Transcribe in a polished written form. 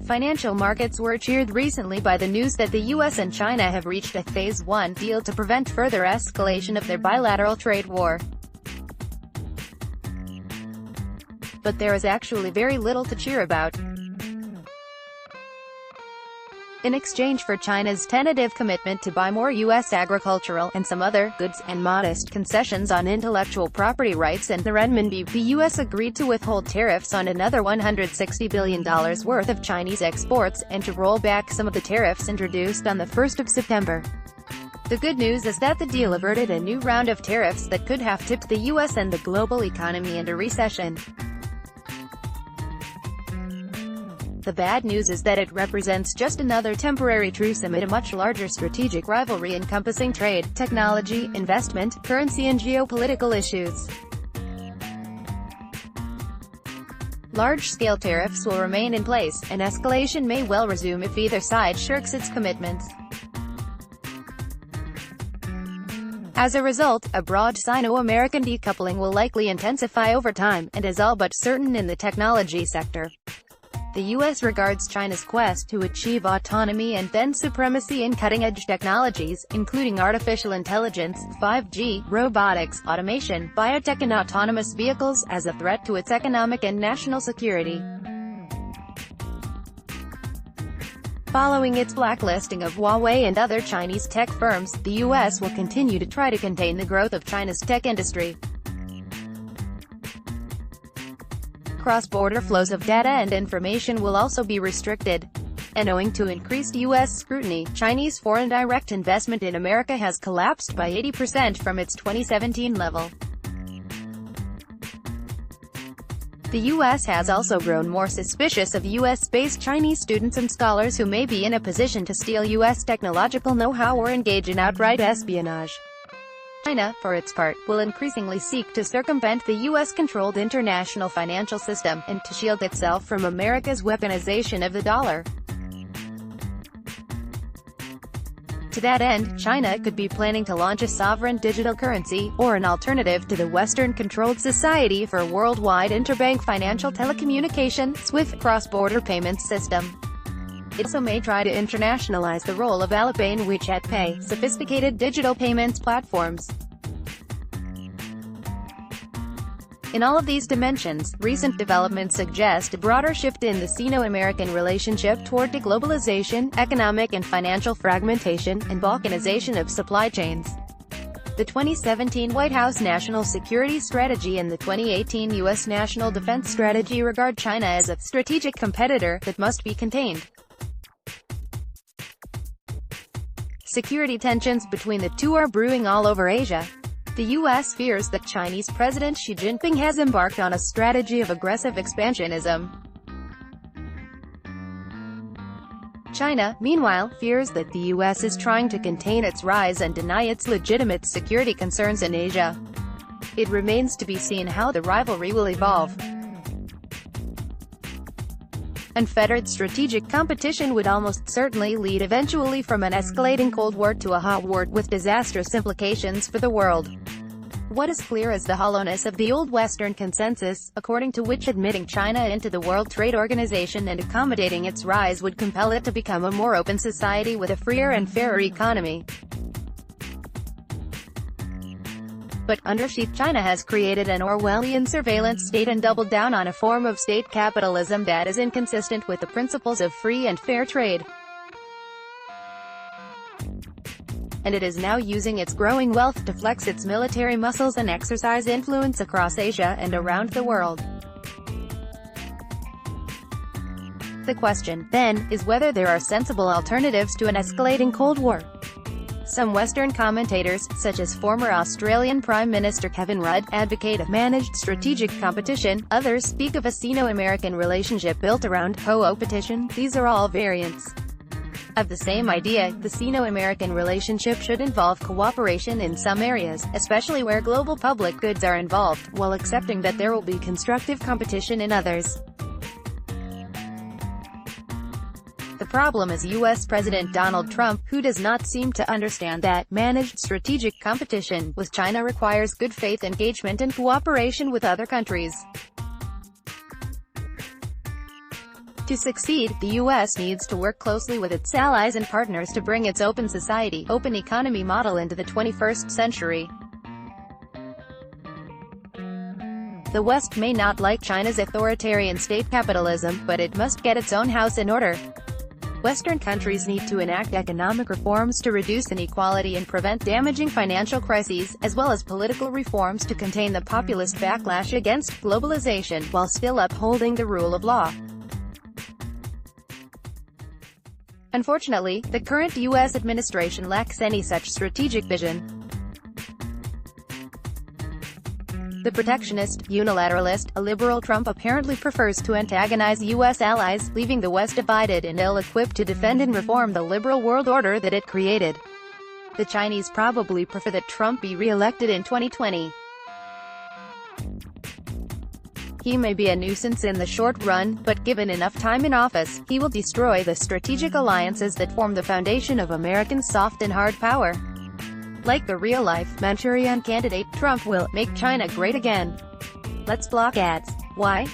Financial markets were cheered recently by the news that the US and China have reached a Phase 1 deal to prevent further escalation of their bilateral trade war. But there is actually very little to cheer about. In exchange for China's tentative commitment to buy more U.S. agricultural, and some other, goods, and modest concessions on intellectual property rights and the renminbi, the U.S. agreed to withhold tariffs on another $160 billion worth of Chinese exports, and to roll back some of the tariffs introduced on the 1st of September. The good news is that the deal averted a new round of tariffs that could have tipped the U.S. and the global economy into recession. The bad news is that it represents just another temporary truce amid a much larger strategic rivalry encompassing trade, technology, investment, currency and geopolitical issues. Large-scale tariffs will remain in place, and escalation may well resume if either side shirks its commitments. As a result, a broad Sino-American decoupling will likely intensify over time, and is all but certain in the technology sector. The U.S. regards China's quest to achieve autonomy and then supremacy in cutting-edge technologies, including artificial intelligence, 5G, robotics, automation, biotech and autonomous vehicles, as a threat to its economic and national security. Following its blacklisting of Huawei and other Chinese tech firms, the U.S. will continue to try to contain the growth of China's tech industry. Cross-border flows of data and information will also be restricted. And owing to increased U.S. scrutiny, Chinese foreign direct investment in America has collapsed by 80% from its 2017 level. The U.S. has also grown more suspicious of U.S.-based Chinese students and scholars who may be in a position to steal U.S. technological know-how or engage in outright espionage. China, for its part, will increasingly seek to circumvent the U.S.-controlled international financial system, and to shield itself from America's weaponization of the dollar. To that end, China could be planning to launch a sovereign digital currency, or an alternative to the Western-controlled Society for Worldwide Interbank Financial Telecommunication (SWIFT) cross-border payments system. It also may try to internationalize the role of Alipay and WeChat Pay, sophisticated digital payments platforms. In all of these dimensions, recent developments suggest a broader shift in the Sino-American relationship toward deglobalization, economic and financial fragmentation, and balkanization of supply chains. The 2017 White House National Security Strategy and the 2018 U.S. National Defense Strategy regard China as a strategic competitor that must be contained. Security tensions between the two are brewing all over Asia. The U.S. fears that Chinese President Xi Jinping has embarked on a strategy of aggressive expansionism. China, meanwhile, fears that the U.S. is trying to contain its rise and deny its legitimate security concerns in Asia. It remains to be seen how the rivalry will evolve. Unfettered strategic competition would almost certainly lead eventually from an escalating Cold War to a hot war, with disastrous implications for the world. What is clear is the hollowness of the old Western consensus, according to which admitting China into the World Trade Organization and accommodating its rise would compel it to become a more open society with a freer and fairer economy. But under Xi, China has created an Orwellian surveillance state and doubled down on a form of state capitalism that is inconsistent with the principles of free and fair trade. And it is now using its growing wealth to flex its military muscles and exercise influence across Asia and around the world. The question, then, is whether there are sensible alternatives to an escalating Cold War. Some Western commentators, such as former Australian Prime Minister Kevin Rudd, advocate a managed strategic competition. Others speak of a Sino-American relationship built around co-opetition. These are all variants of the same idea. The Sino-American relationship should involve cooperation in some areas, especially where global public goods are involved, while accepting that there will be constructive competition in others. The problem is U.S. President Donald Trump, who does not seem to understand that managed strategic competition with China requires good faith engagement and cooperation with other countries. To succeed, the U.S. needs to work closely with its allies and partners to bring its open society, open economy model into the 21st century. The West may not like China's authoritarian state capitalism, but it must get its own house in order. Western countries need to enact economic reforms to reduce inequality and prevent damaging financial crises, as well as political reforms to contain the populist backlash against globalization, while still upholding the rule of law. Unfortunately, the current U.S. administration lacks any such strategic vision. The protectionist, unilateralist, illiberal Trump apparently prefers to antagonize U.S. allies, leaving the West divided and ill-equipped to defend and reform the liberal world order that it created. The Chinese probably prefer that Trump be re-elected in 2020. He may be a nuisance in the short run, but given enough time in office, he will destroy the strategic alliances that form the foundation of American soft and hard power. Like the real-life Manchurian candidate, Trump will make China great again. Let's block ads. Why?